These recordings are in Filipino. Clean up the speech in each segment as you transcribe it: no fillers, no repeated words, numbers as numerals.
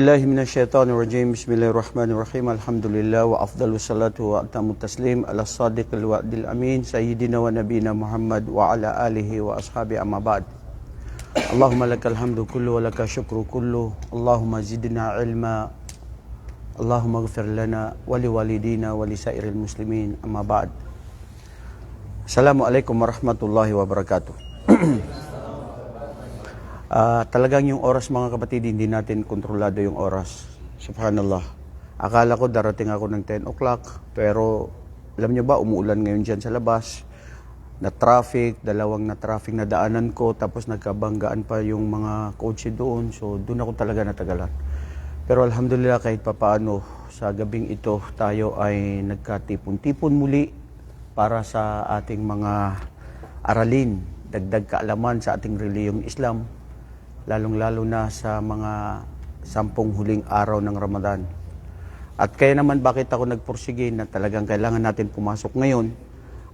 Billahi minasyaitonirrajim. Bismillahirrahmanirrahim. Alhamdulillah wa afdalus salatu wa atamut taslim ala sadiqil wa'dil amin sayyidina wa nabina Muhammad wa ala alihi wa ashabi amma ba'd. Allahumma lakal hamdu kullu wa laka syukru kullu. Allahumma zidna ilma. Allahumma ighfir lana wa liwalidina wa lisairil muslimin amma ba'd. Assalamualaikum warahmatullahi wabarakatuh. Talagang yung oras, mga kapatid, hindi natin kontrolado yung oras. Subhanallah. Akala ko darating ako ng 10 o'clock, pero alam nyo ba, umuulan ngayon dyan sa labas. Na-traffic, dalawang na-traffic na daanan ko, tapos nagkabanggaan pa yung mga kotse doon. So doon ako talaga natagalan. Pero alhamdulillah, kahit papaano, sa gabing ito, tayo ay nagkatipon-tipon muli para sa ating mga aralin, dagdag kaalaman sa ating reliyong Islam, lalong-lalo na sa mga 10 huling araw ng Ramadan. At kaya naman bakit ako nagpursige na talagang kailangan natin pumasok ngayon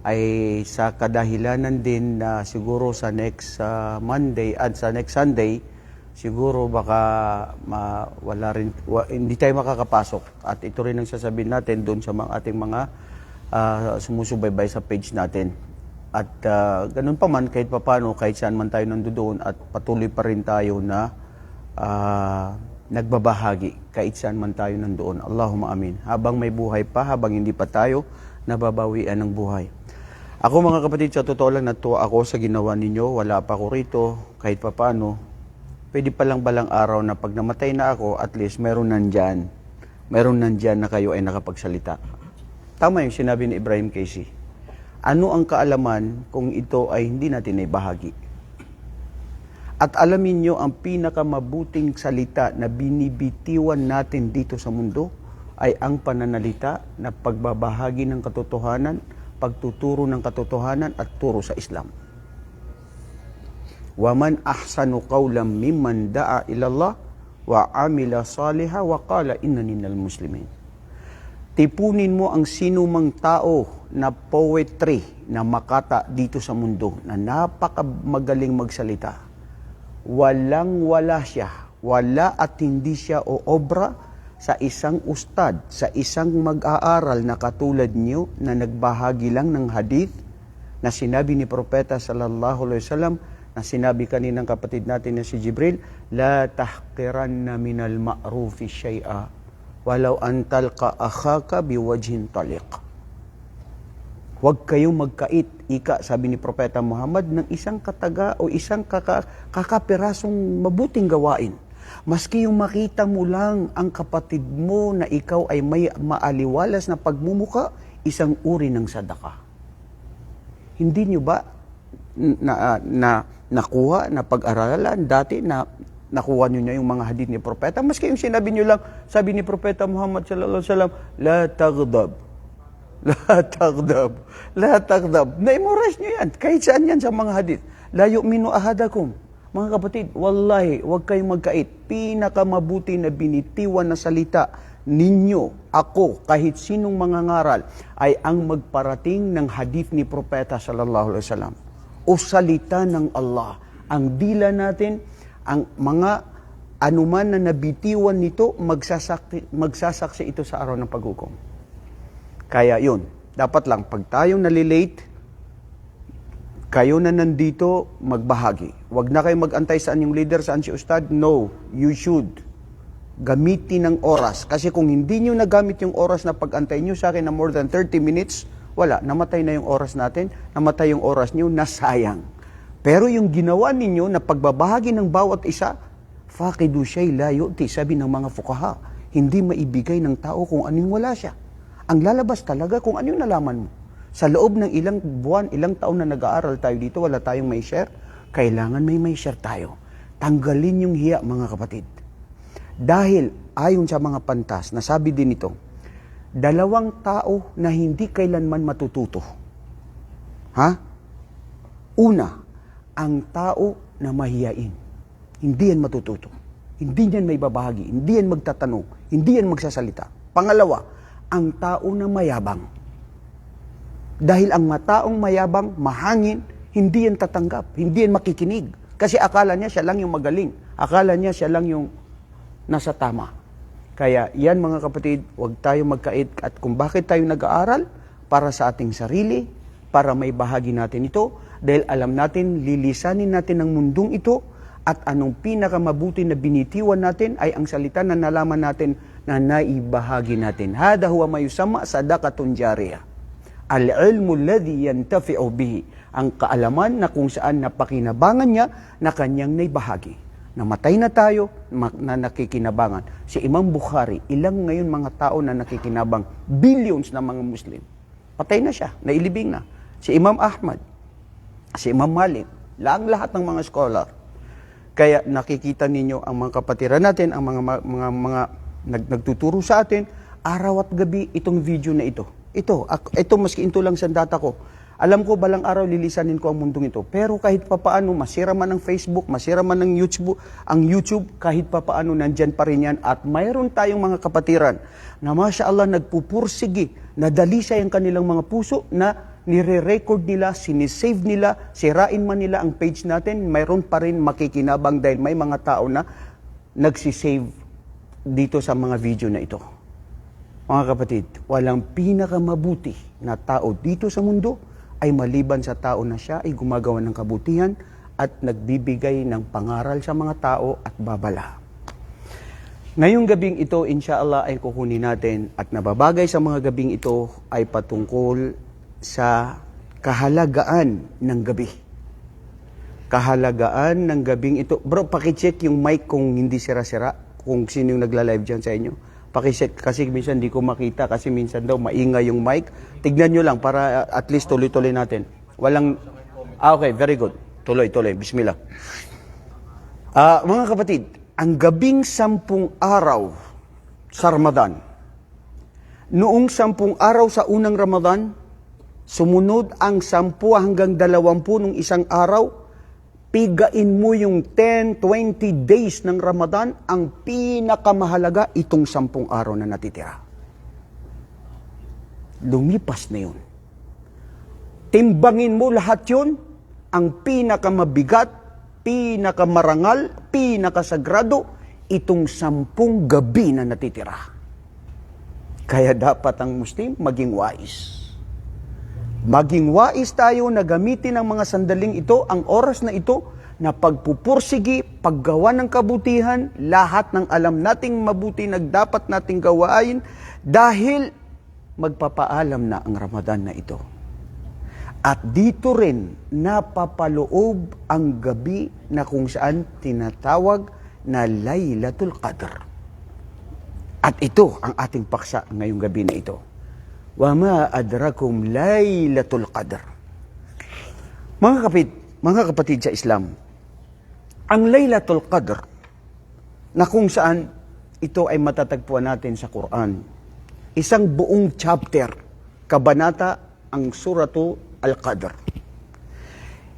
ay sa kadahilanan din na siguro sa next Monday at sa next Sunday siguro baka hindi tayo makakapasok. At ito rin ang sasabihin natin doon sa ating mga sumusubaybay sa page natin. At ganun pa man, kahit papano, kahit saan man tayo nandoon at patuloy pa rin tayo na nagbabahagi kahit saan man tayo nandoon. Allahumma amin. Habang may buhay pa, habang hindi pa tayo nababawian ng buhay. Ako, mga kapatid, sa totoo lang, natuwa ako sa ginawa ninyo. Wala pa ako rito, kahit papano. Pwede pa lang balang araw na pag namatay na ako, at least meron nandyan na kayo ay nakapagsalita. Tama yung sinabi ni Ibrahim Casey. Ano ang kaalaman kung ito ay hindi natin naibahagi? At alamin nyo, ang pinakamabuting salita na binibitiwan natin dito sa mundo ay ang pananalita na pagbabahagi ng katotohanan, pagtuturo ng katotohanan at turo sa Islam. Waman ahsanu qawlan mimman da'a ilallah wa amila saliha wa qala innani minal muslimin. Tipunin mo ang sinumang tao na poetry na makata dito sa mundo na napakamagaling magsalita. Walang-wala siya. Wala at hindi siya o obra sa isang ustad, sa isang mag-aaral na katulad niyo na nagbahagi lang ng hadith na sinabi ni Propeta sallallahu alaihi wasallam, na sinabi kaninang kapatid natin na si Jibril, la tahqiranna minal ma'rufi syai'a walau antalqa akhaka biwajhin taliq. Huwag kayong magkait, ika, sabi ni Propeta Muhammad, ng isang kataga o isang kakapirasong mabuting gawain. Maski yung makita mo lang ang kapatid mo na ikaw ay may maaliwalas na pagmumuka, isang uri ng sadaka. Hindi nyo ba nakuha, na pag-aralan dati na nakuha nyo yung mga hadith ni Propeta? Maski yung sinabi nyo lang, sabi ni Propeta Muhammad sallallahu alaihi wasallam, la taghdab. La taghdab. La taghdab. Na-memorize nyo yan. Kahit saan yan sa mga hadith. La yu'minu ahadakum. Mga kapatid, wallahi, huwag kayong magkait. Pinakamabuti na binitiwan na salita ninyo, ako, kahit sinong mangangaral, ay ang magparating ng hadith ni Propeta sallallahu alaihi wasallam. O salita ng Allah. Ang dila natin, ang mga anuman na nabitiwan nito, magsasaksi ito sa araw ng paghukom. Kaya yun, dapat lang, pag tayong nalilate, kayo na nandito, magbahagi. Huwag na kayo mag-antay saan yung leader, saan si Ustad. No, you should. Gamitin ng oras. Kasi kung hindi nyo nagamit yung oras na pag-antay nyo sa akin na more than 30 minutes, wala, namatay na yung oras natin, namatay yung oras nyo, nasayang. Pero yung ginawa ninyo na pagbabahagi ng bawat isa, faqidu shay la yu'ti, sabi ng mga fuqaha, hindi maibigay ng tao kung ano yung wala siya. Ang lalabas talaga kung ano yung nalaman mo. Sa loob ng ilang buwan, ilang taon na nag-aaral tayo dito, wala tayong may share, kailangan may share tayo. Tanggalin yung hiya, mga kapatid. Dahil ayon sa mga pantas, nasabi din ito, 2 tao na hindi kailanman matututo. Una, ang tao na mahiyain. Hindi yan matututo. Hindi yan may babahagi. Hindi yan magtatanong. Hindi yan magsasalita. Pangalawa, ang tao na mayabang. Dahil ang mataong mayabang, mahangin, hindi yan tatanggap. Hindi yan makikinig. Kasi akala niya siya lang yung magaling. Akala niya siya lang yung nasa tama. Kaya yan mga kapatid, huwag tayo magkait at kung bakit tayo nag-aaral, para sa ating sarili, para may bahagi natin ito, dahil alam natin, lilisanin natin ang mundong ito, at anong pinakamabuti na binitiwan natin ay ang salita na nalaman natin na naibahagi natin. Hada huwa mayusama sadaqatun jariyah. Al-ilmu alladhi yantafi'u bihi. Ang kaalaman na kung saan napakinabangan niya na kanyang naibahagi. Namatay na tayo, na nakikinabangan. Si Imam Bukhari, ilang ngayon mga tao na nakikinabang? Billions na mga Muslim. Patay na siya, nailibing na. Si Imam Ahmad, si Imam Malik, lahat ng mga scholar. Kaya nakikita ninyo ang mga kapatiran natin, ang mga nagtuturo sa atin, araw at gabi itong video na ito. Ito maski ito lang sa data ko. Alam ko balang araw lilisanin ko ang mundong ito. Pero kahit papaano, masira man ang Facebook, masira man ang YouTube, kahit papaano nandyan pa rin yan. At mayroon tayong mga kapatiran na Masya Allah nagpupursigi, nadalisay ang kanilang mga puso na nire-record nila, sinisave nila, sirain man nila ang page natin, mayroon pa rin makikinabang dahil may mga tao na nagsisave dito sa mga video na ito. Mga kapatid, walang pinakamabuti na tao dito sa mundo ay maliban sa tao na siya ay gumagawa ng kabutihan at nagbibigay ng pangaral sa mga tao at babala. Ngayong gabing ito, inshallah, ay kukunin natin at nababagay sa mga gabing ito ay patungkol sa kahalagaan ng gabi. Kahalagaan ng gabing ito. Bro, pakicheck yung mic kung hindi sira-sira, kung sino yung nagla-live dyan sa inyo. Pakiset kasi minsan di ko makita kasi minsan daw maingay yung mic. Tignan nyo lang para at least tuloy-tuloy natin. Okay, very good. Tuloy-tuloy. Bismillah. Mga kapatid, ang gabing 10 araw sa Ramadan. Noong 10 araw sa unang Ramadan, sumunod ang 10 hanggang 20 nung isang araw, pigain mo yung 10, 20 days ng Ramadan, ang pinakamahalaga itong 10 araw na natitira. Lumipas na yun. Timbangin mo lahat yun, ang pinakamabigat, pinakamarangal, pinakasagrado, itong 10 gabi na natitira. Kaya dapat ang Muslim maging wise. Maging wais tayo na gamitin ang mga sandaling ito, ang oras na ito, na pagpupursigi, paggawa ng kabutihan, lahat ng alam nating mabuti na dapat nating gawain, dahil magpapaalam na ang Ramadan na ito. At dito rin napapaloob ang gabi na kung saan tinatawag na Laylatul Qadr. At ito ang ating paksa ngayong gabi na ito. وَمَا أَدْرَكُمْ لَيْلَةُ الْقَدْرِ. Mga kapatid sa Islam, ang Laylatul Qadr, na kung saan ito ay matatagpuan natin sa Quran, isang buong chapter, kabanata, ang Suratu Al-Qadr.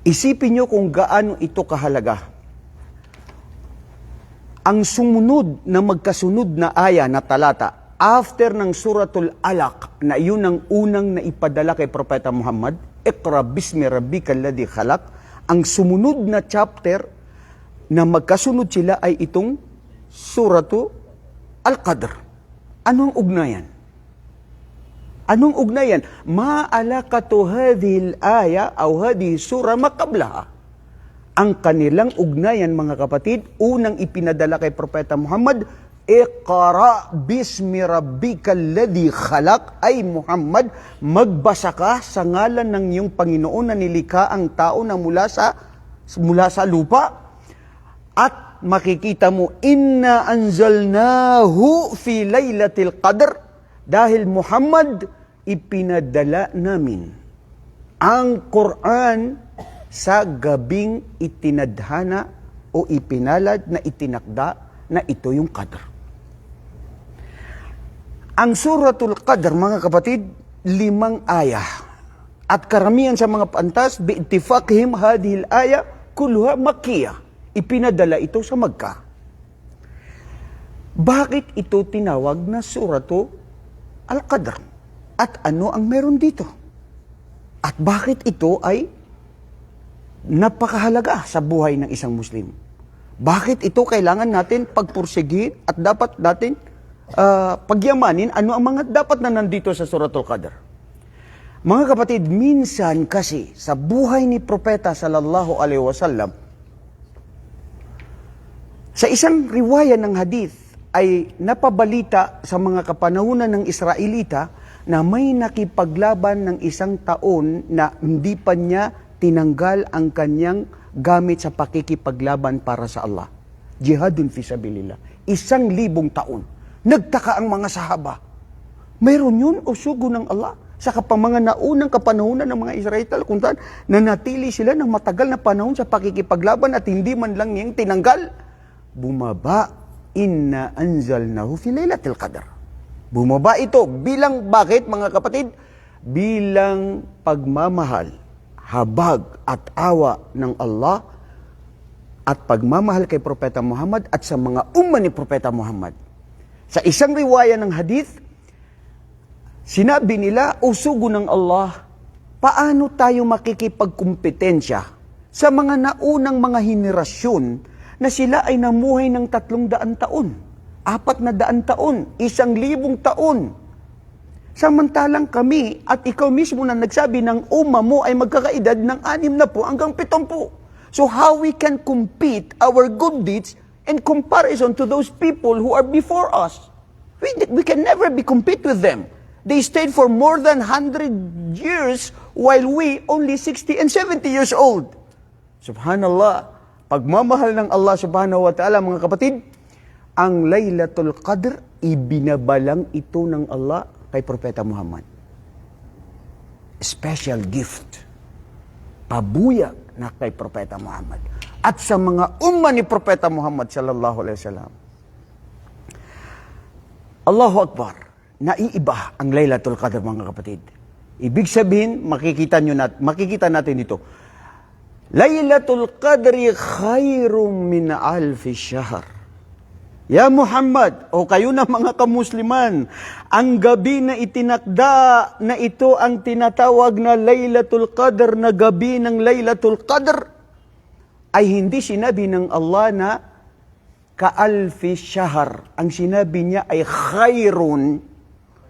Isipin nyo kung gaano ito kahalaga. Ang sumunod na magkasunod na aya na talata, after ng Suratul Alaq, na iyon ang unang naipadala kay Propeta Muhammad, Iqra bismi rabbikal ladzi khalaq, ang sumunod na chapter na magkasunod sila ay itong Suratul Al-Qadr. Anong ugnayan? Anong ugnayan? Ma'alaqatu hadhil aya o hadhihi sura maqablaha. Ang kanilang ugnayan, mga kapatid, unang ipinadala kay Propeta Muhammad, Iqra bismi rabbikal ladzi khalaq, ay Muhammad, magbasa ka sa ngalan ng iyong Panginoon na nilikha ang tao na mula sa lupa. At makikita mo, inna anzalnahu fi laylatil qadr, dahil Muhammad, ipinadala namin ang Quran sa gabing itinadhana o ipinalad na itinakda na ito yung Qadr. Ang Suratul Qadr, mga kapatid, 5 ayah. At karamihan sa mga pantas, bi'ittifaqihim hadhil aya kulluha makkiyah. Ipinadala ito sa Makkah. Bakit ito tinawag na Suratul Al-Qadr? At ano ang meron dito? At bakit ito ay napakahalaga sa buhay ng isang Muslim? Bakit ito kailangan natin pagpursigin at dapat natin pagyamanin? Ano ang mga dapat na nandito sa Suratul Qadr? Mga kapatid, minsan kasi sa buhay ni Propeta sallallahu alaihi wasallam, sa isang riwaya ng hadith ay napabalita sa mga kapanahunan ng Israelita na may nakipaglaban ng isang taon na hindi pa niya tinanggal ang kanyang gamit sa pakikipaglaban para sa Allah. Jihadun fi sabilillah. 1,000 taon. Nagtaka ang mga sahaba. Mayroon yun o sugo ng Allah? Sa mga naunang kapanahunan ng mga Israelita, kung saan nanatili sila ng matagal na panahon sa pakikipaglaban at hindi man lang niyang tinanggal. Bumaba, inna anzalnahu fi Lailatul Qadr. Bumaba ito bilang bakit mga kapatid? Bilang pagmamahal, habag at awa ng Allah at pagmamahal kay Propeta Muhammad at sa mga umma ni Propeta Muhammad. Sa isang riwaya ng hadith, sinabi nila, o sugo ng Allah, paano tayo makikipagkumpetensya sa mga naunang mga henerasyon na sila ay namuhay ng 300 taon, 400 taon, 1,000 taon. Samantalang kami at ikaw mismo na nagsabi ng umma mo ay magkakaedad ng 60 hanggang 70. So how we can compete our good deeds in comparison to those people who are before us? We can never be compete with them. They stayed for more than 100 years while we only 60 and 70 years old. Subhanallah. Pagmamahal ng Allah subhanahu wa ta'ala, mga kapatid, ang Laylatul Qadr, ibinabalang ito ng Allah kay Propeta Muhammad. Special gift. Pabuyag na kay Propeta Muhammad. At sa mga umma ni Propeta Muhammad sallallahu alaihi wasallam. Allahu Akbar. Naiiba ang Laylatul Qadr, mga kapatid. Ibig sabihin, makikita natin dito. Laylatul Qadri khairum min alfi shahr. Ya Muhammad, o kayo na mga kamusliman, ang gabi na itinakda na ito ang tinatawag na Laylatul Qadr, na gabi ng Laylatul Qadr, ay hindi sinabi ng Allah na ka-alfi shahr. Ang sinabi niya ay khairun,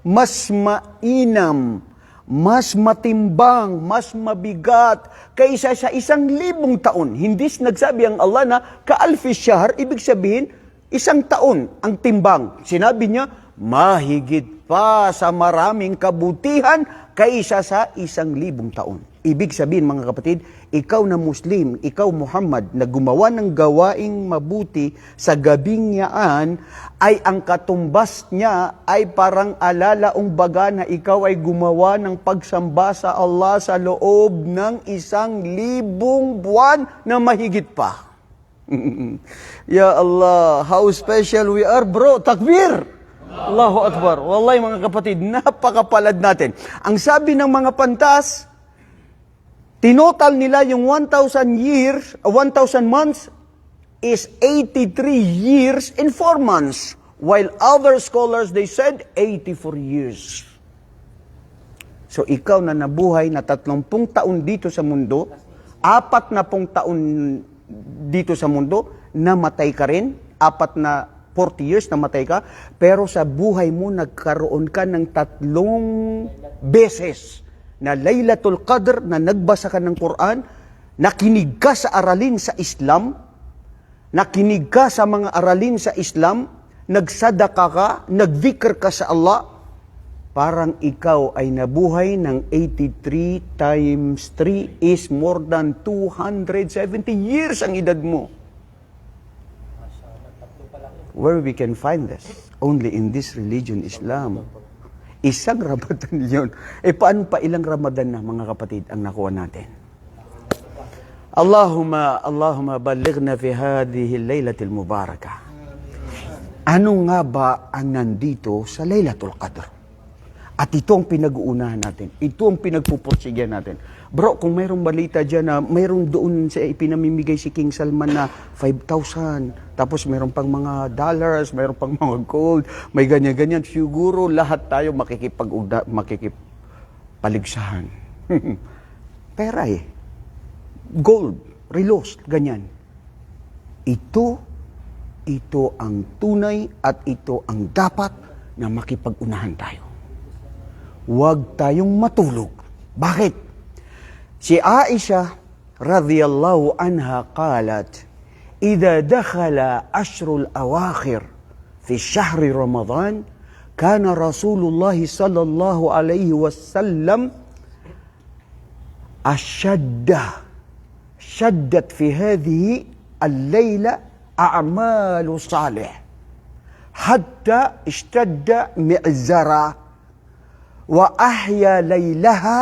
mas mainam, mas matimbang, mas mabigat kaysa sa 1,000 taon. Hindi nagsabi ang Allah na ka-alfi shahr, ibig sabihin, 1 taon ang timbang. Sinabi niya, mahigit pa sa maraming kabutihan kaysa sa 1,000 taon. Ibig sabihin, mga kapatid, ikaw na Muslim, ikaw Muhammad, na gumawa ng gawaing mabuti sa gabing yaan, ay ang katumbas niya ay parang alalaong baga na ikaw ay gumawa ng pagsamba sa Allah sa loob ng 1,000 buwan na mahigit pa. Ya Allah, how special we are, bro. Takbir! Allahu Akbar. Wallahi, mga kapatid, napakapalad natin. Ang sabi ng mga pantas, tinotal nila yung 1,000 years, 1,000 months is 83 years and 4 months. While other scholars, they said 84 years. So ikaw na nabuhay na 30 taon dito sa mundo, 40 taon dito sa mundo, namatay ka rin, 40 years namatay ka, pero sa buhay mo nagkaroon ka ng 3 beses na Laylatul Qadr, na nagbasa ka ng Quran, nakinig ka sa aralin sa Islam, nakinig ka sa mga aralin sa Islam, nagsadaka ka, nagdhikr ka sa Allah, parang ikaw ay nabuhay ng 83 times 3 is more than 270 years ang edad mo. Where we can find this? Only in this religion, Islam. Isang Ramadan yun. Paano pa ilang Ramadan na, mga kapatid, ang nakuha natin? Allahumma balighna fi hadhihi al-laylatil mubarakah. Ano nga ba ang nandito sa Laylatul Qadr? At ito ang pinag-uunahan natin. Ito ang pinagpupursigyan natin. Bro, kung mayroong balita dyan na mayroong doon sa ipinamimigay si King Salman na 5,000, tapos mayroong pang mga dollars, mayroong pang mga gold, may ganyan-ganyan, siguro lahat tayo makikipagpaligsahan. Pera gold, relos, ganyan. ito ang tunay at ito ang dapat na makipag-unahan tayo. Huwag tayong matulog. Bakit? Si Aisha radhiyallahu anha qalat, إذا دخل عشر الأواخر في شهر رمضان كان رسول الله صلى الله عليه وسلم شدت في هذه الليلة أعمال صالح حتى اشتد معزرا وأحيا ليلها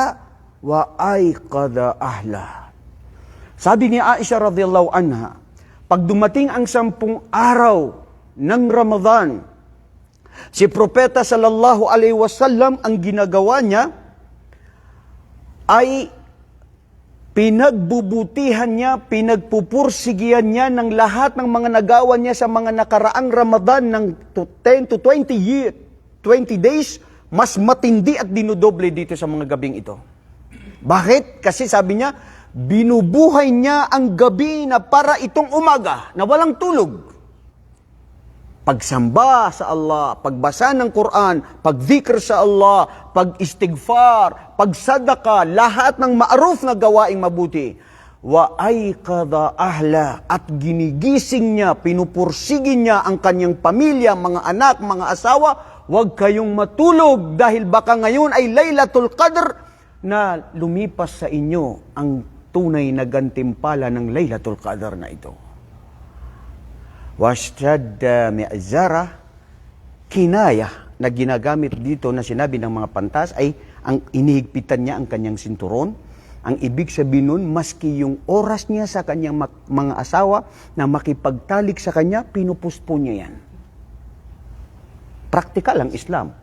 وأيقظ أهلها. Sabi ni Aisha radhiyallahu anha, pag dumating ang 10 araw ng Ramadan, si Propeta sallallahu alaihi wasallam ang ginagawa niya ay pinagbubutihan niya, pinagpupursigihan niya ng lahat ng mga nagawa niya sa mga nakaraang Ramadan ng 10 to 20 days, mas matindi at dinodoble dito sa mga gabing ito. Bakit? Kasi sabi niya, binubuhay niya ang gabi na para itong umaga na walang tulog. Pagsamba sa Allah, pagbasa ng Quran, pagdhikr sa Allah, pag-istighfar, pagsadaka, lahat ng ma'ruf na gawaing mabuti. Wa ayqadha ahla, at ginigising niya, pinupursigin niya ang kanyang pamilya, mga anak, mga asawa. Huwag kayong matulog dahil baka ngayon ay Laylatul Qadr na lumipas sa inyo ang tunay na gantimpala ng Laylatul Qadr na ito. Washtadda mi'zara, kinaya na ginagamit dito na sinabi ng mga pantas ay ang inihigpitan niya ang kanyang sinturon. Ang ibig sabihin nun, maski yung oras niya sa kanyang mga asawa na makipagtalik sa kanya, pinupuspo niya yan. Praktikal ang Islam.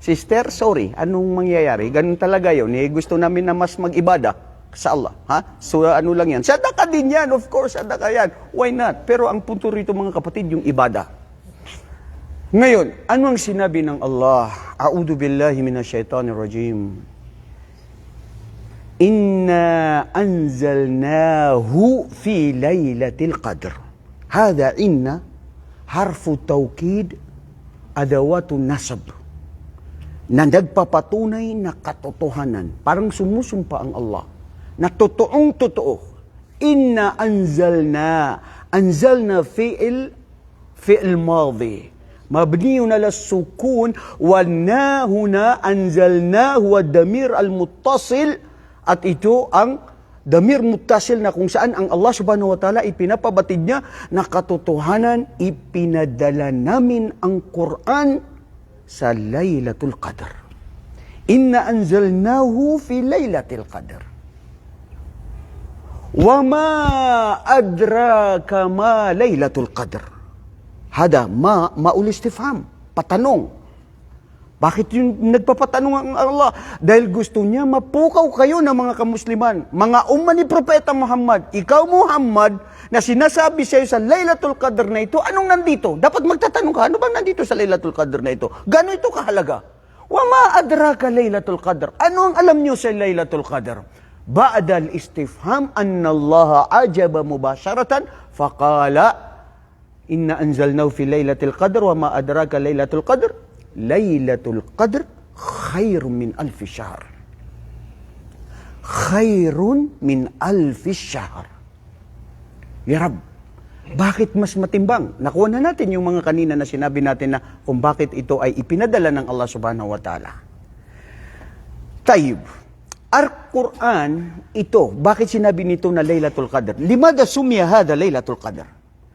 Sister, sorry, anong mangyayari? Ganun talaga yun. Gusto namin na mas mag-ibada sa Allah. Ha? So ano lang yan? Sadaka din yan, of course, sadaka yan. Why not? Pero ang punto rito mga kapatid, yung ibada. Ngayon, ano ang sinabi ng Allah? A'udhu billahi minasyaitanir rajim. Inna anzalnahu fi laylatil qadr. Hada inna harfu tawkid adawatun nasab, na nagpapatunay na katotohanan. Parang sumusumpa ang Allah na totoong totoo. Inna anzalna fi'il madhi mabniyun ala sukun, wa na huna anzalnahu wa damir al-muttasil, at ito ang damir muttasil na kung saan ang Allah subhanahu wa ta'ala ipinapabatid niya na katotohanan, ipinadala namin ang Quran sa Laylatul Qadr. Inna anzalnahu fi Laylatul Qadr. Wa ma adraka ma Laylatul Qadr. Hada ma'ul istifham, patanong. Bakit yung nagpapatanong ang Allah? Dahil gusto niya mapukaw kayo ng mga kamusliman, mga umma ni Propeta Muhammad. Ikaw Muhammad, na sinasabi sa'yo sa Laylatul Qadr na ito, anong nandito? Dapat magtatanong ka, ano bang nandito sa Laylatul Qadr na ito? Gano'n ito kahalaga? Wa ma adraka Laylatul Qadr. Ano ang alam niyo sa Laylatul Qadr? Ba'dal istifham anna Allah ajaba mubasharatan faqala inna anzalnahu fi Laylatul Qadr wa ma adraka Laylatul Qadr. Laylatul Qadr khairun min alfi syahr. Khairun min alfi syahr. Ya Rab, bakit mas matimbang? Nakuha na natin yung mga kanina na sinabi natin na kung bakit ito ay ipinadala ng Allah subhanahu wa ta'ala. Tayyib. Al-Quran, ito, bakit sinabi nito na Laylatul Qadr? Limada sumya hada Laylatul Qadr.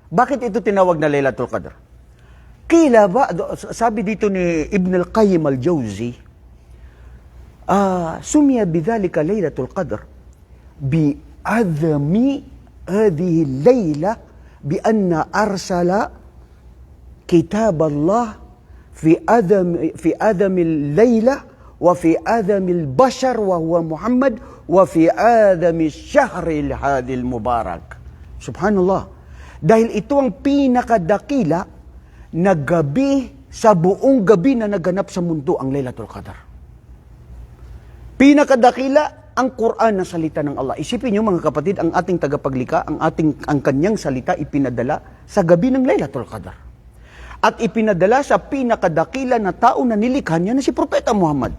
Bakit ito tinawag na Laylatul Qadr? Kila ba, sabi dito ni Ibn al-Qayyim al-Jawzi, sumya bidhalika Laylatul Qadr bi'adhami hadhihi al-layla bi'anna arsala kitab Allah fi adhami al-layla wa fi adhami al-bashar wa huwa Muhammad wa fi adhami al-shahri al-hadi al-mubarak. Subhanallah. Dahil ito ang pinakadakila na gabi sa buong gabi na naganap sa mundo, ang Laylatul Qadr. Pinakadakila ang Quran na salita ng Allah. Isipin niyo mga kapatid, ang ating tagapaglikha, ang kanyang salita ipinadala sa gabi ng Laylatul Qadr. At ipinadala sa pinakadakila na tao na nilikha niya na si Propeta Muhammad.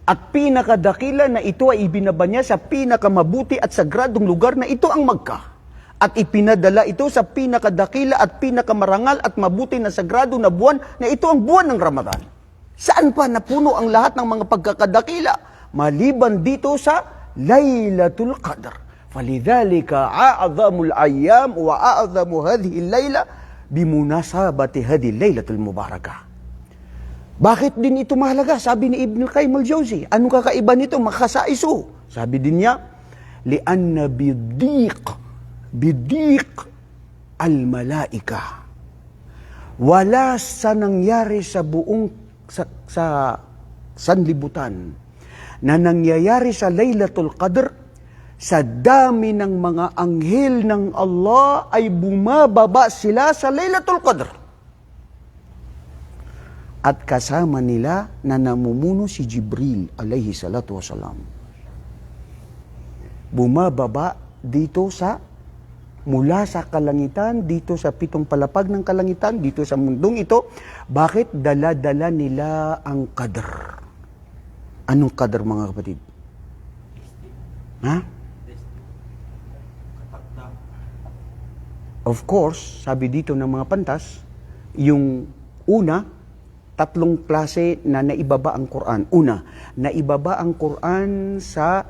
At pinakadakila na ito ay ibinaba niya sa pinakamabuti at sagradong lugar na ito ang Makkah. At ipinadala ito sa pinakadakila at pinakamarangal at mabuti na sagrado na buwan na ito ang buwan ng Ramadan. Saan pa napuno ang lahat ng mga pagkakadakila? Maliban dito sa Laylatul Qadr. Falidhalika a'azamul ayyam wa a'azamu hadhihi layla bimunasabati hadhihi laylatul mubarakah. Bakit din ito mahalaga? Sabi ni Ibn al-Qayyim al-Jawzi. Anong kakaiba nito? Makasaiso. Sabi din niya, lianna bidiq al-malaika. Wala sa nangyari sa buong sa sanlibutan na nangyayari sa Laylatul Qadr, sa dami ng mga anghel ng Allah ay bumababa sila sa Laylatul Qadr. At kasama nila na namumuno si Jibril alayhi salatu wasalam. Bumababa dito mula sa kalangitan, dito sa pitong palapag ng kalangitan, dito sa mundong ito. Bakit? Dala-dala nila ang Qadr. Anong Qadr mga kapatid? Ha? Of course, sabi dito ng mga pantas, yung una, tatlong klase na naibaba ang Quran. Una, naibaba ang Quran sa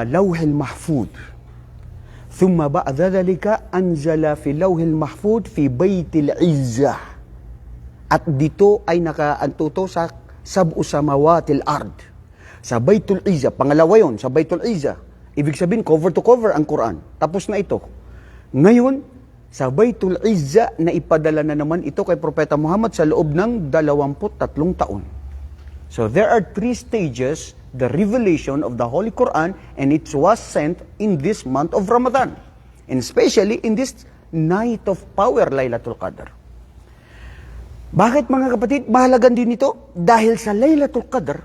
Lawhil Mahfud. Thumma ba'da dhalika anzala fi Lawhil Mahfud fi Baitil Izzah. At dito ay nakaantuto sa Sab'u Samawatil Ard. Sa Baitul Izzah, pangalawa yon, sa Baitul Izzah. Ibig sabihin, cover to cover ang Quran. Tapos na ito. Ngayon, sa Baitul Izzah na ipadala na naman ito kay Propeta Muhammad sa loob ng 23 taon. So there are 3 stages, the revelation of the Holy Quran, and it was sent in this month of Ramadan. And especially in this night of power, Laylatul Qadr. Bakit mga kapatid, mahalagan din ito? Dahil sa Laylatul Qadr,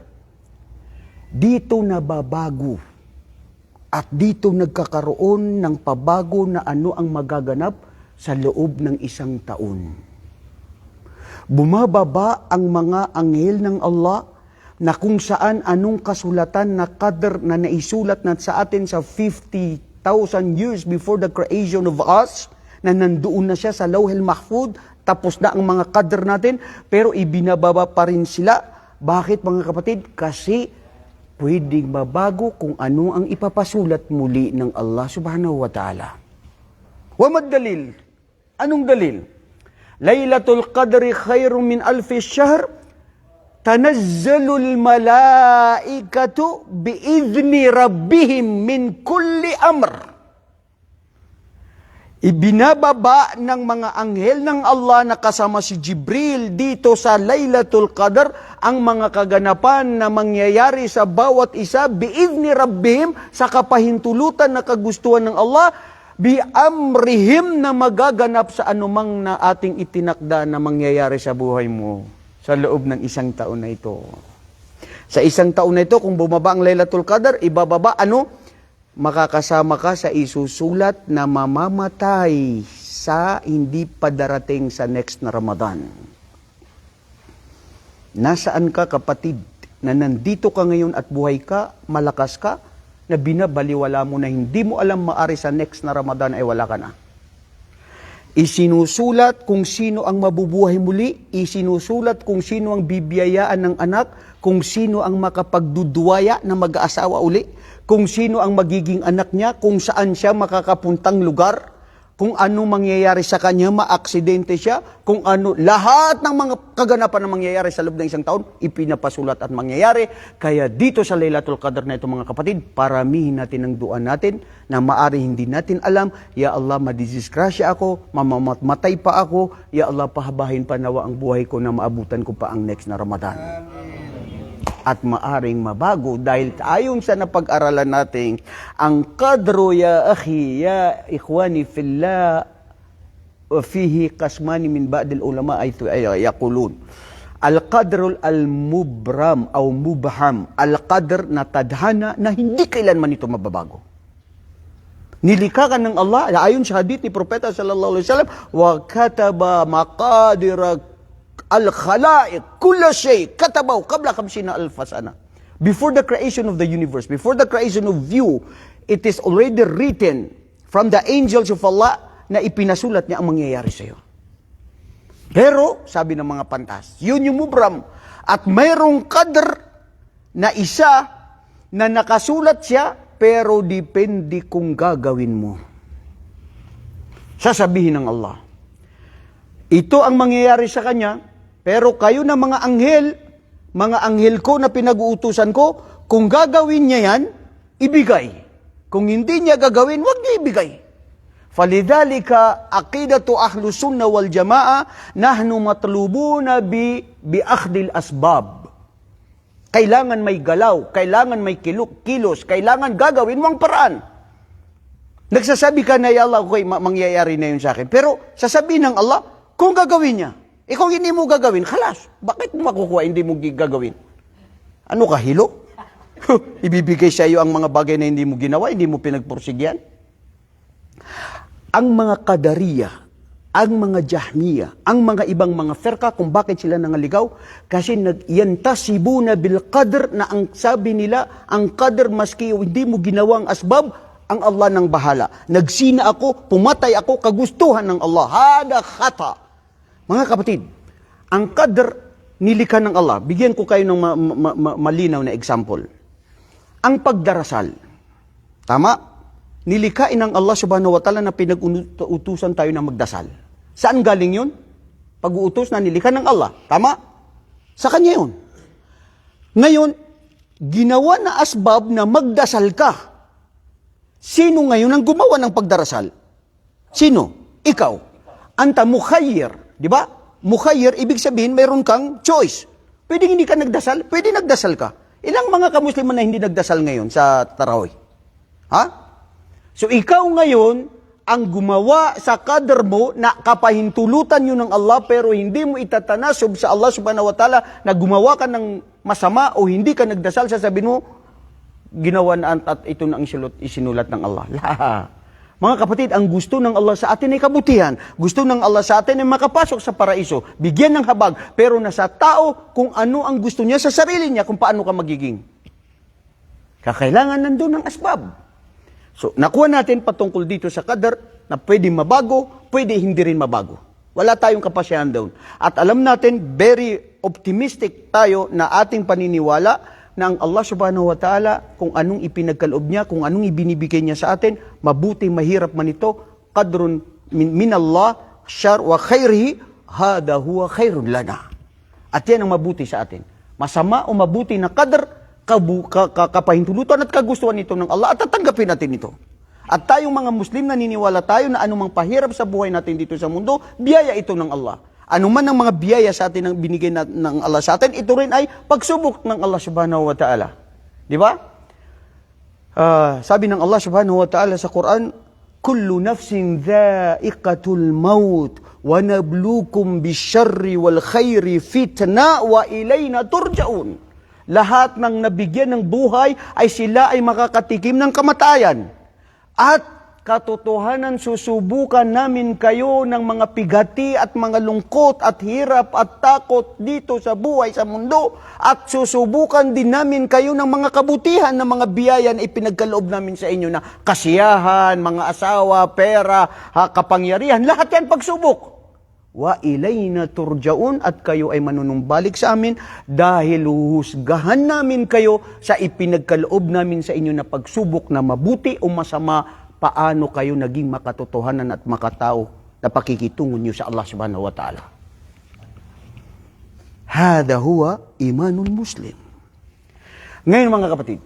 dito nababago at dito nagkakaroon ng pabago na ano ang magaganap sa loob ng isang taon. Bumababa ang mga anghel ng Allah na kung saan anong kasulatan na Qadr na naisulat na sa atin sa 50,000 years before the creation of us, na nandoon na siya sa Lawhil Mahfud, tapos na ang mga Qadr natin, pero ibinababa pa rin sila. Bakit mga kapatid? Kasi pwedeng mabago kung ano ang ipapasulat muli ng Allah subhanahu wa ta'ala. Wa madalil? Anong dalil? Laylatul Qadri khairun min alfi shahr, tanazzalul malaikatu biizni rabbihim min kulli amr. Ibinababa ng mga anghel ng Allah na kasama si Jibril dito sa Laylatul Qadr ang mga kaganapan na mangyayari sa bawat isa biizni rabbihim, sa kapahintulutan na kagustuhan ng Allah, biamrihim, na magaganap sa anumang na ating itinakda na mangyayari sa buhay mo sa loob ng isang taon na ito. Sa isang taon na ito, kung bumaba ang Laylatul Qadr, ibababa ano? Makakasama ka sa isusulat na mamamatay sa hindi pa darating sa next na Ramadan. Nasaan ka kapatid na nandito ka ngayon at buhay ka, malakas ka, na binabaliwala mo na hindi mo alam maari sa next na Ramadan ay wala ka na. Isinusulat kung sino ang mabubuhay muli, isinusulat kung sino ang bibiyayaan ng anak, kung sino ang makapagduduwaya na mag-aasawa uli, kung sino ang magiging anak niya, kung saan siya makakapuntang lugar, kung ano mangyayari sa kanya, maaksidente siya, kung ano, lahat ng mga kaganapan na mangyayari sa loob ng isang taon, ipinapasulat at mangyayari. Kaya dito sa Laylatul Qadr na ito mga kapatid, paramihin natin ang dua natin na maari hindi natin alam. Ya Allah, madidisgrasya ako, mamamatay pa ako. Ya Allah, pahabahin pa nawa ang buhay ko na maabutan ko pa ang next na Ramadan. At maaring mabago dahil ayon sa napag-aralan natin, ang qadru ya akhi, ya ikhwani fillah, wa fihi qasmani min ba'dil ulama ay yaqulun. Al-qadrul al-mubram o mubham. Al-qadr na tadhana na hindi kailanman ito mababago. Nilikha ka ng Allah, ayon sa hadith ni Propeta sallallahu alaihi wasallam, wa kataba maqadir al-khalaiq kull shay katabahu qabla 50,000 sana. Before the creation of the universe, before the creation of you, it is already written from the angels of Allah na ipinasulat niya ang mangyayari sa iyo. Pero, sabi ng mga pantas, yun yung mubram. At mayroong qadr na isa na nakasulat siya, pero depende kung gagawin mo. Sasabihin ng Allah, ito ang mangyayari sa kanya, pero kayo na mga anghel ko na pinag-uutusan ko, kung gagawin niya yan, ibigay. Kung hindi niya gagawin, wag niya ibigay. فَلِذَلِكَ عَقِيدَةُ أَهْلُ السُّنَّةِ وَالْجَمَاعَةِ نَحْنُ مَطْلُوبُونَ بِأَخْذِ الْأَسْبَابِ. Kailangan may galaw, kailangan may kilos, kailangan gagawin mo ang paraan. Nagsasabi ka na, ya Allah, okay, mangyayari na yun sa akin. Pero sasabihin ng Allah, kung gagawin niya, kung hindi mo gagawin, khalas. Bakit mo makukuha, hindi mo gagawin? Ano ka, hilo? Ibibigay sa iyo ang mga bagay na hindi mo ginawa, hindi mo pinagpursigyan? Ang mga Qadariya, ang mga Jahmiya, ang mga ibang mga firqa, kung bakit sila nangaligaw? Kasi yantasibuna bil qadr, na ang sabi nila, ang qadr maski hindi mo ginawang asbab, ang Allah nang bahala. Nagsina ako, pumatay ako, kagustuhan ng Allah. Hada khata. Mga kapatid, ang qadr nilikha ng Allah. Bigyan ko kayo ng malinaw na example. Ang pagdarasal. Tama? Nilikhain ng Allah subhanahu wa ta'ala na pinag-utusan tayo na magdasal. Saan galing yun? Pag-uutos na nilikha ng Allah. Tama? Sa Kanya yun. Ngayon, ginawa na asbab na magdasal ka. Sino ngayon ang gumawa ng pagdarasal? Sino? Ikaw. Anta mukhayyir. Di ba? Mukhayyir, ibig sabihin, mayroon kang choice. Pwede hindi ka nagdasal, pwede nagdasal ka. Ilang mga kamusliman na hindi nagdasal ngayon sa Tarawih? Ha? So ikaw ngayon, ang gumawa sa qadr mo na kapahintulutan yun ng Allah, pero hindi mo itatanasob sa Allah subhanahu wa ta'ala na gumawa ka ng masama o hindi ka nagdasal, sasabihin mo, ginawa na at ito na ang isinulat ng Allah. Mga kapatid, ang gusto ng Allah sa atin ay kabutihan. Gusto ng Allah sa atin ay makapasok sa paraiso, bigyan ng habag, pero nasa tao kung ano ang gusto niya sa sarili niya, kung paano ka magiging. Kakailangan nandun ang asbab. So, nakuha natin patungkol dito sa qadr na pwede mabago, pwede hindi rin mabago. Wala tayong kapasyahan doon. At alam natin, very optimistic tayo na ating paniniwala na ang Allah subhanahu wa ta'ala, kung anong ipinagkaloob niya, kung anong ibinibigay niya sa atin, mabuti, mahirap man ito, qadrun min Allah, syar wa khairihi, hada huwa khairun lana. At yan ang mabuti sa atin. Masama o mabuti na qadr, kapahintulutan at kagustuhan nito ng Allah, at tatanggapin natin ito. At tayong mga Muslim, naniniwala tayo na anumang pahirap sa buhay natin dito sa mundo, biyaya ito ng Allah. Ano man ang mga biyaya sa atin ang binigay ng Allah sa atin, ito rin ay pagsubok ng Allah subhanahu wa ta'ala. Di ba? Sabi ng Allah subhanahu wa ta'ala sa Quran, kullu nafsin dha'iqatul maut wa nablukum bisyarri wal khairi fitna wa ilayna turja'un. Lahat ng nabigyan ng buhay ay sila ay makakatikim ng kamatayan. At katotohanan, susubukan namin kayo ng mga pigati at mga lungkot at hirap at takot dito sa buhay sa mundo. At susubukan din namin kayo ng mga kabutihan, ng mga biyaya na ipinagkaloob namin sa inyo na kasiyahan, mga asawa, pera, kapangyarihan. Lahat yan pagsubok. Wa ilayna turjaun, at kayo ay manunumbalik sa amin dahil huhusgahan namin kayo sa ipinagkaloob namin sa inyo na pagsubok na mabuti o masama, paano kayo naging makatotohanan at makatao na pakikitungo niyo sa Allah subhanahu wa ta'ala. Hada huwa imanul muslim. Ngayon mga kapatid,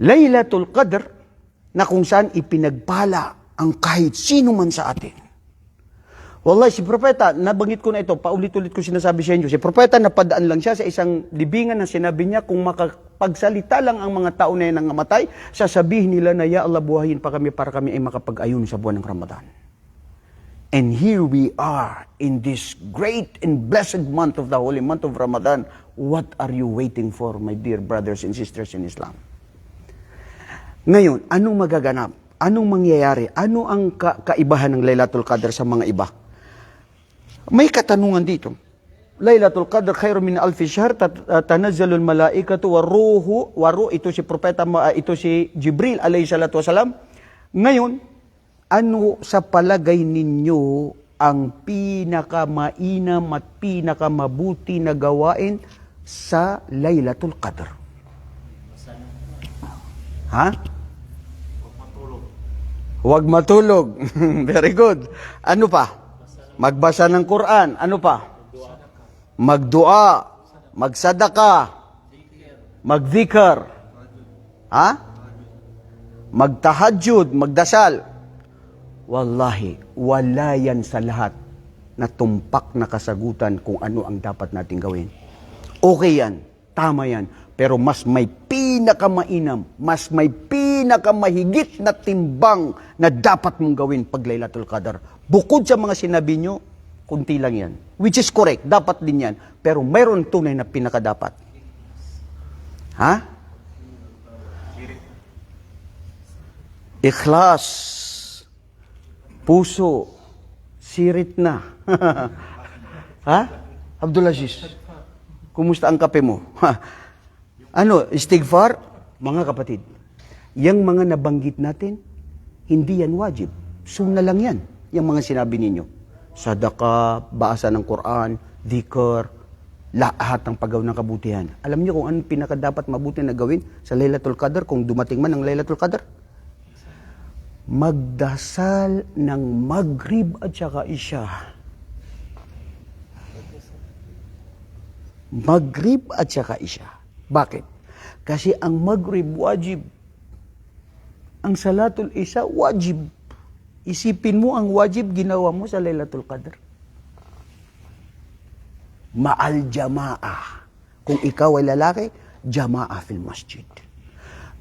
Laylatul Qadr na kung saan ipinagpala ang kahit sino man sa atin. Wallahi, si Propeta, nabanggit ko na ito, paulit-ulit ko sinasabi sa inyo, si Propeta napadaan lang siya sa isang libingan na sinabi niya, kung makapagsalita lang ang mga tao na yan ang namatay, sasabihin nila na, ya Allah, buhayin pa kami para kami ay makapag-ayun sa buwan ng Ramadan. And here we are in this great and blessed month of the holy month of Ramadan. What are you waiting for, my dear brothers and sisters in Islam? Ngayon, anong magaganap? Anong mangyayari? Ano ang kaibahan ng Laylatul Qadr sa mga iba? May katanungan dito. Laylatul Qadr khairu min alfi shahr, tanazzalul malaikatu waruh, ito si propeta, ito si Jibril alayhi salatu wasalam. Ngayon, ano sa palagay ninyo ang pinakamainam at pinakamabuti na gawain sa Laylatul Qadr? Ha? Huwag matulog. Very good. Ano pa? Magbasa ng Quran. Ano pa? Magdua, magsadaka, magdhikr, ha? Magtahajjud, magdasal. Wallahi, wala yan sa lahat na tumpak na kasagutan kung ano ang dapat nating gawin. Okay yan, tama yan, pero mas may pinakamainam, mas may pinakamahigit na timbang na dapat mong gawin pag Laylatul Qadr. Bukod sa mga sinabi nyo, kunti lang yan. Which is correct, dapat din yan. Pero mayroon tunay na pinakadapat. Ha? Ikhlas. Puso. Sirit na. Ha? Abdul Aziz, kumusta ang kape mo? Ano, istighfar? Mga kapatid, yung mga nabanggit natin, hindi yan wajib. Sunna lang yan. Yung mga sinabi ninyo. Sadaka, basa ng Quran, dhikr, lahat ng paggawa ng kabutihan. Alam niyo kung anong pinakadapat mabuti na gawin sa Laylatul Qadr kung dumating man ang Laylatul Qadr? Magdasal ng Maghrib at saka Isya. Maghrib at saka Isya. Bakit? Kasi ang Maghrib wajib. Ang Salatul Isya wajib. Isipin mo ang wajib ginawa mo sa Laylatul Qadr. Ma'al jamaah. Kung ikaw ay lalaki, jamaah fil masjid.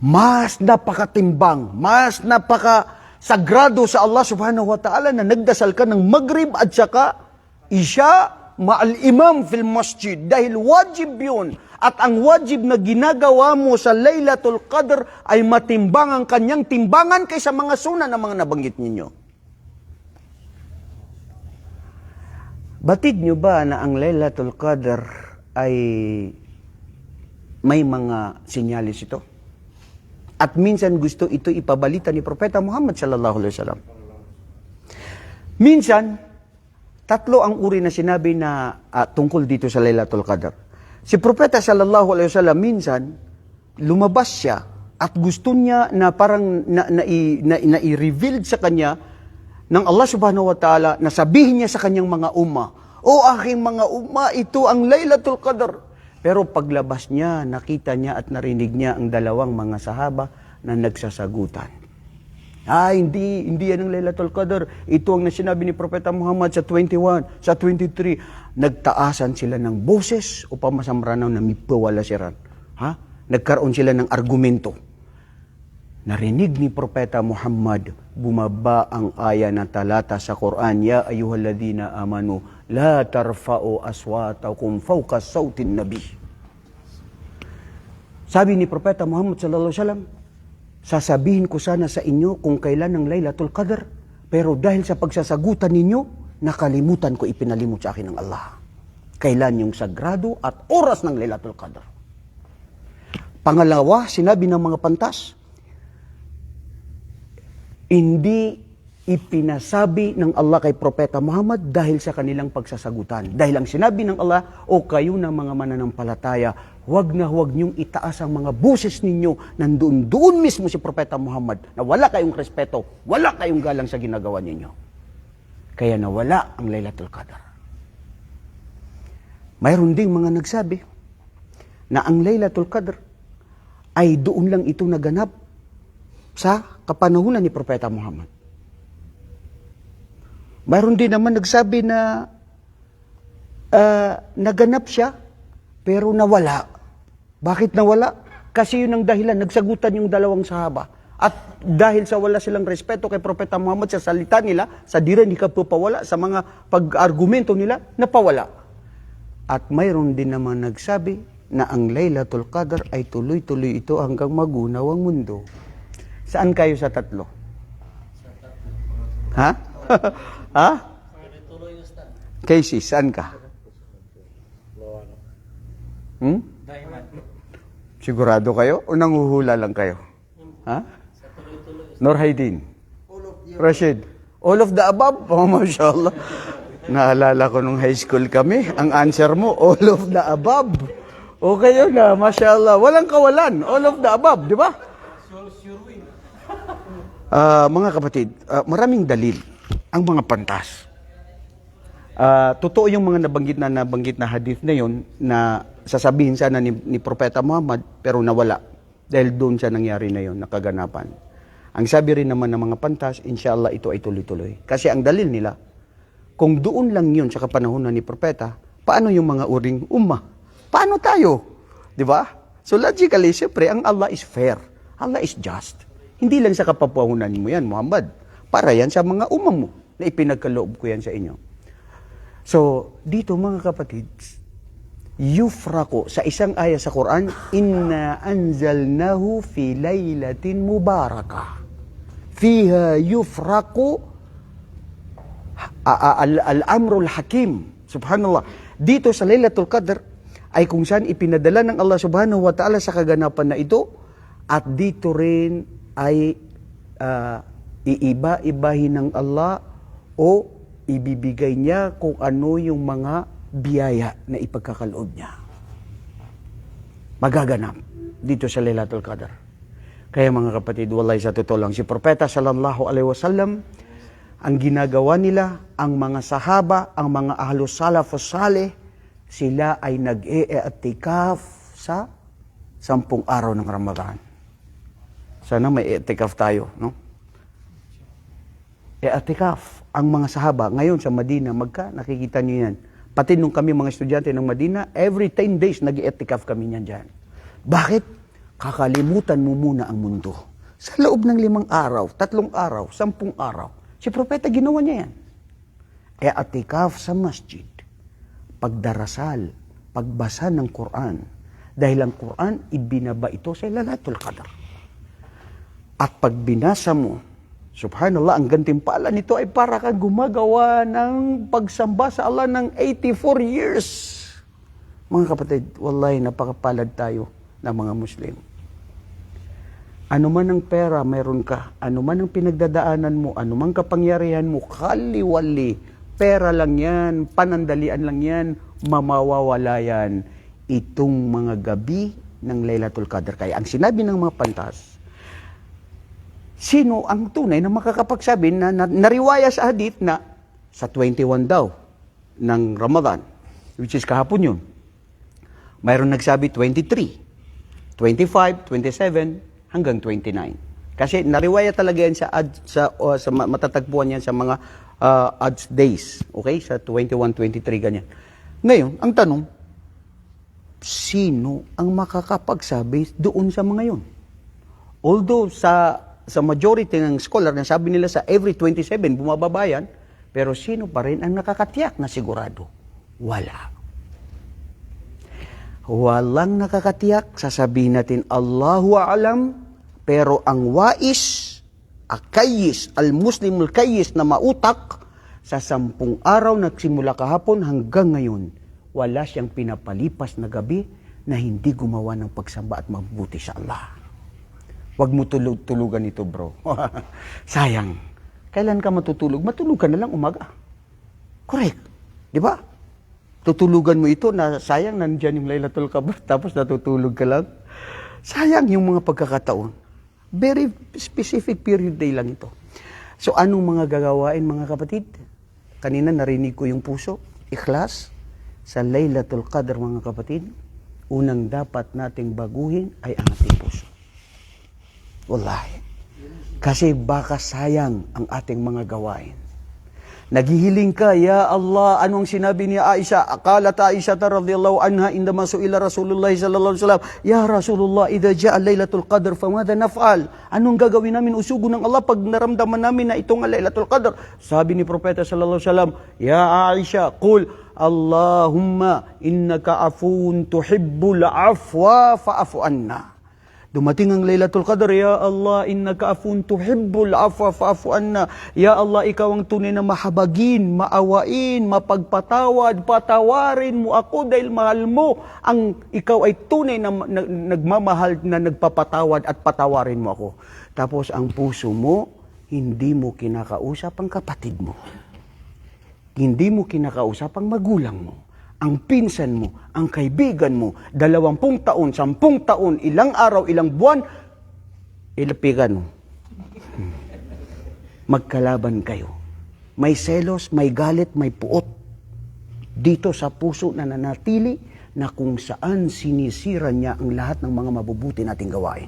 Mas napakatimbang, mas napakasagrado sa Allah subhanahu wa ta'ala na nagdasal ka ng Maghrib at saka Isya ma'al imam fil masjid. Dahil wajib yun. At ang wajib na ginagawa mo sa Laylatul Qadr ay matimbang ang kanyang timbangan kaysa mga sunan na mga nabanggit ninyo. Batid nyo ba na ang Laylatul Qadr ay may mga sinyalis ito? At minsan gusto ito ipabalita ni Propeta Muhammad sallallahu alaihi wasallam. Minsan, tatlo ang uri na sinabi na tungkol dito sa Laylatul Qadr. Si Propeta sallallahu alaihi wasallam minsan lumabas siya at gusto niya na parang i-reveal sa kanya ng Allah subhanahu wa ta'ala na sabihin niya sa kanyang mga umma, "O aking mga umma, ito ang Laylatul Qadr." Pero paglabas niya, nakita niya at narinig niya ang dalawang mga sahaba na nagsasagutan. Hindi yan ang Laylatul Qadr. Ito ang sinabi ni Propeta Muhammad sa 21, sa 23. Nagtaasan sila ng boses upang masamranaw na mipawalasiran. Nagkaroon sila ng argumento. Narinig ni Propeta Muhammad, bumaba ang aya na talata sa Quran, "Ya ayyuhalladhina amanu, la tarfa'u aswatakum fawqa sautin nabi." Sabi ni Propeta Muhammad sallallahu alaihi wasallam, sasabihin ko sana sa inyo kung kailan ang Laylatul Qadr, pero dahil sa pagsasagutan ninyo, nakalimutan ko, ipinalimot sa akin ng Allah. Kailan yung sagrado at oras ng Laylatul Qadr. Pangalawa, sinabi ng mga pantas, hindi ipinasabi ng Allah kay Propeta Muhammad dahil sa kanilang pagsasagutan. Dahil ang sinabi ng Allah, "O kayo na mga mananampalataya, huwag na huwag niyong itaas ang mga boses ninyo." Nandoon mismo si Propeta Muhammad na wala kayong respeto, wala kayong galang sa ginagawa ninyo. Kaya nawala ang Laylatul Qadr. Mayroon ding mga nagsabi na ang Laylatul Qadr ay doon lang ito naganap sa kapanahunan ni Propeta Muhammad. Mayroon din naman nagsabi na naganap siya pero nawala. Bakit nawala? Kasi yun ang dahilan. Nagsagutan yung dalawang sahaba. At dahil sa wala silang respeto kay Propeta Muhammad sa salita nila, sa dira ni kapupawala, sa mga pag-argumento nila, napawala. At mayroon din naman nagsabi na ang Laylatul Qadr ay tuloy-tuloy ito hanggang magunaw ang mundo. Saan kayo sa tatlo? Ha? Ha? Casey, saan ka? Sigurado kayo? O nanguhula lang kayo? Ha? Nurhaydin? Rashid? All of the above? Oh, mashallah. Naalala ko nung high school kami, ang answer mo, all of the above. Okay yun na, mashallah. Walang kawalan, all of the above, di ba? Mga kapatid, maraming dalil ang mga pantas. Totoo yung mga nabanggit na hadith na yun na sasabihin sana ni Propeta Muhammad pero nawala dahil doon siya nangyari na yun, nakaganapan. Ang sabi rin naman ng mga pantas, inshallah ito ay tuloy-tuloy. Kasi ang dalil nila, kung doon lang yun sa kapanahon ni Propeta, paano yung mga uring ummah? Paano tayo? Di ba? So logically, siyempre, ang Allah is fair. Allah is just. Hindi lang sa kapapuhunan mo yan, Muhammad. Para yan sa mga ummah mo na ipinagkaloob ko yan sa inyo. So, dito mga kapatid, yufraqu sa isang aya sa Quran, inna anzalnahu fi laylatin mubarakah. Fiha yufraqu al-amrul hakim. Subhanallah. Dito sa Laylatul Qadr ay kung saan ipinadala ng Allah subhanahu wa ta'ala sa kaganapan na ito at dito rin ay iiba-ibahin ng Allah o ibibigay niya kung ano yung mga biyaya na ipagkakaloob niya. Magaganap dito sa Laylatul Qadr. Kaya mga kapatid, wallahi sa totoo lang, si Propeta sallallahu alaihi wasallam, ang ginagawa nila, ang mga sahaba, ang mga ahlus salafus salih, sila ay nag-i-i'tikaf sa 10 araw ng Ramadan. Sana may i'tikaf tayo, no? I'tikaf ang mga sahaba. Ngayon sa Madina, nakikita niyo yan. Pati nung kami mga estudyante ng Madina, every 10 days nag-i'tikaf kami niyan dyan. Bakit? Kakalimutan mo muna ang mundo. Sa loob ng 5 araw, 3 araw, 10 araw, si Propeta ginawa niya yan. I'tikaf sa masjid. Pagdarasal, pagbasa ng Quran. Dahil ang Quran, ibinaba ito sa Laylatul Qadr. At pag binasa mo, subhanallah, ang gantimpala nito ay para kang gumagawa ng pagsamba sa Allah ng 84 years. Mga kapatid, wallahi napakapalad tayo ng mga Muslim. Ano man ang pera meron ka, ano man ang pinagdadaanan mo, ano man kapangyarihan mo, kaliwali, pera lang yan, panandalian lang yan, mamawawala yan. Itong mga gabi ng Laylatul Qadr. Kaya ang sinabi ng mga pantas, sino ang tunay na makakapagsabi na nariwaya sa hadith na sa 21 daw ng Ramadan, which is kahapon yun. Mayroon nagsabi 23, 25, 27, hanggang 29. Kasi nariwaya talaga yan sa matatagpuan yan sa mga odds days. Okay? Sa 21, 23, ganyan. Ngayon, ang tanong, sino ang makakapagsabi doon sa mga yun? Although sa majority ng scholar, sabi nila sa every 27, bumababa yan, pero sino pa rin ang nakakatiyak na sigurado? Wala. Walang nakakatiyak, sasabihin natin, Allahu a'lam, pero ang wais, akayis, al-muslimul kayis na mautak, sa 10 araw nagsimula kahapon hanggang ngayon, wala siyang pinapalipas na gabi na hindi gumawa ng pagsamba at mabuti sa Allah. Huwag mo tulugan ito, bro. Sayang. Kailan ka matutulog? Matulog ka na lang umaga. Correct. Di ba? Tutulugan mo ito na sayang nandiyan yung Laylatul Qadr tapos natutulog ka lang. Sayang yung mga pagkakataon. Very specific period day lang ito. So anong mga gagawain mga kapatid? Kanina narinig ko yung puso. Ikhlas. Sa Laylatul Qadr mga kapatid, unang dapat nating baguhin ay ang ating puso. Wallahi. Kasi baka sayang ang ating mga gawain. Naghihiling ka, Ya Allah, anong sinabi ni Aisha? Qalat Aisha radhiyallahu anha indama su'ila Rasulullah sallallahu alaihi wasallam, Ya Rasulullah, idza ja'a Lailatul Qadr, famadha naf'al? Anong gagawin namin usugo ng Allah pag naramdaman namin na itong Lailatul Qadr? Sabi ni Propeta sallallahu alaihi wasallam, Ya Aisha, qul Allahumma innaka afuun tuhibbul afwa fa'fu anna. Dumating ang Lailatul Qadr, Ya Allah, innaka afun tuhibbul afwa fa'fu anna. Ya Allah, ikaw ang tunay na mahabagin, maawain, mapagpatawad, patawarin mo ako dahil mahal mo. Ikaw ay tunay na nagmamahal na nagpapatawad at patawarin mo ako. Tapos ang puso mo, hindi mo kinakausap ang kapatid mo. Hindi mo kinakausap ang magulang mo, ang pinsan mo, ang kaibigan mo, 20 taon, 10 taon, ilang araw, ilang buwan, ilapigan mo. Magkalaban kayo. May selos, may galit, may puot. Dito sa puso na nanatili na kung saan sinisira niya ang lahat ng mga mabubuti nating gawain.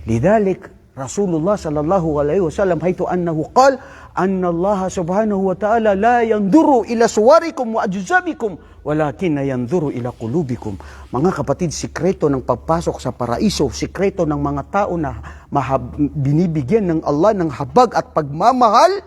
Lidhalik, Rasulullah sallallahu alaihi wasallam haythu annahu qala anna Allah subhanahu wa ta'ala la yanzuru ila suwarikum wa ajzabikum walakin yanzuru ila qulubikum. Mga kapatid, sikreto ng pagpasok sa paraiso, sikreto ng mga tao na binibigyan ng Allah ng habag at pagmamahal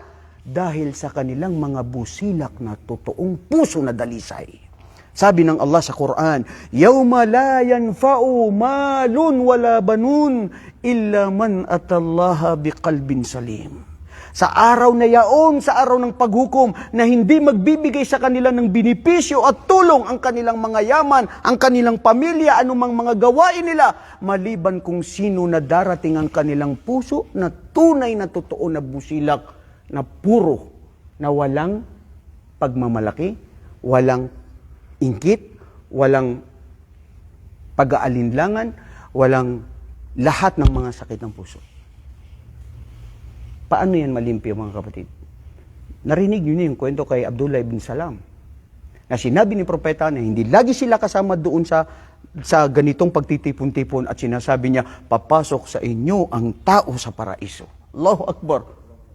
dahil sa kanilang mga busilak na totoong puso na dalisay. Sabi ng Allah sa Quran, Yawma la yanfa'u malun wala banun illa man atallaha biqalbin salim. Sa araw na yaon, sa araw ng paghukom, na hindi magbibigay sa kanila ng binipisyo at tulong ang kanilang mga yaman, ang kanilang pamilya, anumang mga gawain nila, maliban kung sino na darating ang kanilang puso na tunay na totoo na busilak, na puro, na walang pagmamalaki, walang inggit, walang pag-aalinlangan, walang lahat ng mga sakit ng puso. Paano yan malimpyo, mga kapatid? Narinig niyo yung kwento kay Abdullah ibn Salam na sinabi ni propeta na hindi lagi sila kasama doon sa ganitong pagtitipon-tipon at sinasabi niya, papasok sa inyo ang tao sa paraiso. Allahu Akbar.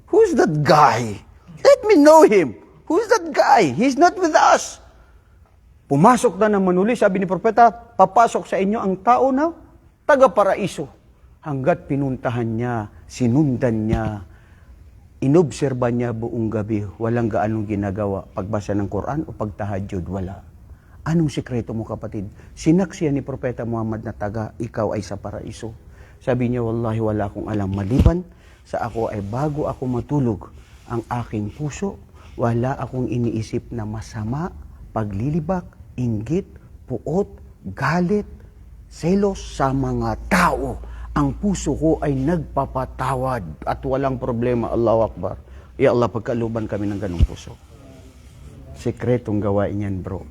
Who's that guy? Let me know him. Who's that guy? He's not with us. Pumasok na ng manuli, sabi ni propeta, papasok sa inyo ang tao na taga-paraiso. Hanggat pinuntahan niya, sinundan niya, inobserba niya buong gabi, walang gaanong ginagawa, pagbasa ng Quran o pagtahajud, wala. Anong sikreto mo, kapatid? Sinaksiyan ni Propeta Muhammad na ikaw ay sa paraiso. Sabi niya, wallahi wala akong alam maliban sa ako ay bago ako matulog, ang aking puso, wala akong iniisip na masama, paglilibak, inggit, puot, galit, selos sa mga tao. Ang puso ko ay nagpapatawad at walang problema. Allahu Akbar. Ya Allah, pagkaluban kami ng ganong puso. Sekretong gawain yan, bro.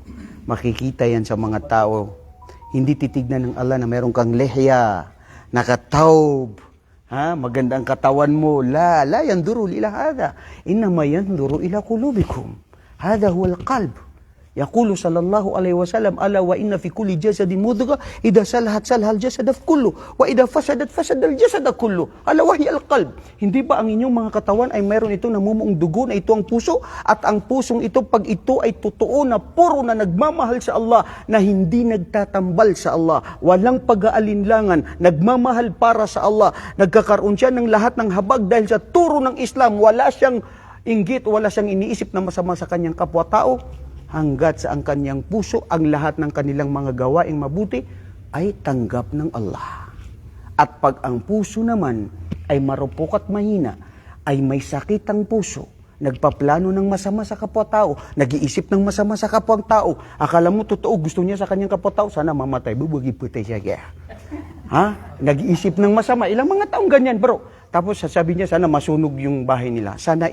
Makikita yan sa mga tao. Hindi titignan ng Allah na meron kang lehya, nakataob, maganda ang katawan mo. La yanduru ila hada. Innama yanduru ila qulubikum. Hada huwal qalb. Yaqulu sallallahu alaihi wasallam, ala wa inna fi kulli jasadin mudghah idza salahat salahal jasad kullu wa idza fasadat fasadal jasad kullu. Ala wa hiya al-qalb. Hindi ba ang inyong mga katawan ay mayroon itong namumuong dugo na ito ang puso, at ang pusong ito pag ito ay totoo na puro na nagmamahal sa Allah, na hindi nagtatambal sa Allah, walang pag-aalinlangan, nagmamahal para sa Allah, nagkakaroon siya ng lahat ng habag dahil sa turo ng Islam, wala siyang inggit, wala siyang iniisip na masama sa kanyang kapwa-tao, hanggat sa ang kanyang puso, ang lahat ng kanilang mga gawaing mabuti ay tanggap ng Allah. At pag ang puso naman ay marupok at mahina, ay may sakit ang puso, nagpaplano ng masama sa kapwa-tao, nag-iisip ng masama sa kapwa-tao, akala mo totoo, gusto niya sa kanyang kapwa-tao, sana mamatay, bubugi putay siya kaya. Nag-iisip ng masama, ilang mga taong ganyan, bro. Tapos sasabi niya, sana masunog yung bahay nila, sana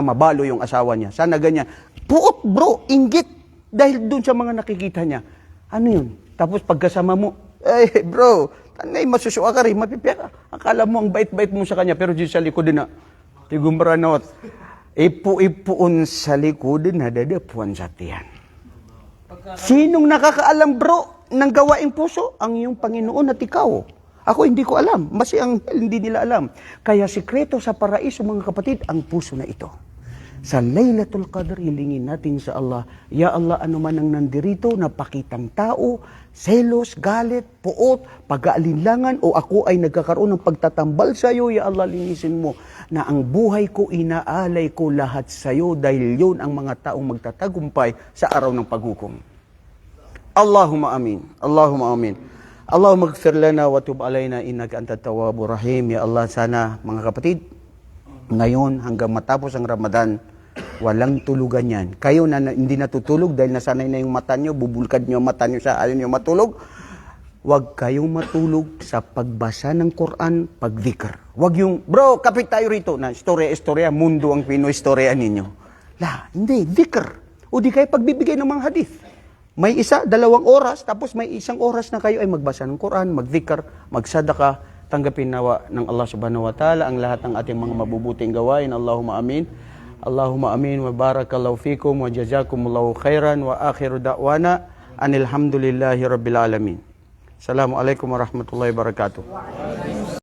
mabalo yung asawa niya, sana ganyan. Puot, bro, inggit, dahil dun sa mga nakikita niya. Ano yun? Tapos pagkasama mo, bro, tanay masusuwa ka rin, mapipiya ka. Akala mo ang bait-bait mo sa kanya, pero dyan sa likod na, tigumbranot, ipu-ipuon sa likod na dadapuan sa tiyan. Sinong nakakaalam, bro, ng gawaing puso? Ang iyong Panginoon at ikaw. Ako hindi ko alam, mas ang hindi nila alam. Kaya sikreto sa paraiso, mga kapatid, ang puso na ito. Sa Laylatul Qadr, hilingin natin sa Allah, Ya Allah, ano man ang nandirito, napakitang tao, selos, galit, puot, pag-aalinlangan, o ako ay nagkakaroon ng pagtatambal sa iyo, Ya Allah, linisin mo na ang buhay ko, inaalay ko lahat sa iyo dahil yun ang mga taong magtatagumpay sa araw ng paghukom. Allahumma amin. Allahumma amin. Allahumma gfir lana wa tub alayna innaka antat tawwabur rahim. Ya Allah, sana mga kapatid, ngayon hanggang matapos ang Ramadan, walang tulugan yan. Kayo na hindi natutulog dahil nasanay na yung mata nyo, bubulkad nyo ang mata nyo sa ayaw nyo matulog, huwag kayong matulog sa pagbasa ng Quran, pagdikr. Huwag yung, bro, kapit tayo rito na istorya, mundo ang pinoistorya ninyo. Hindi, dikr. O di kayo pagbibigay ng mga hadith. May 1, 2 oras, tapos may 1 oras na kayo ay magbasa ng Quran, magdikr, magsadaka, tanggapin nawa ng Allah subhanahu wa ta'ala ang lahat ng ating mga mabubuting gawain. Allahumma amin. Allahumma amin wa barakallahu fikum wa jazakumullahu khairan wa akhiru da'wana anilhamdulillahi rabbil alamin. Assalamualaikum warahmatullahi wabarakatuh.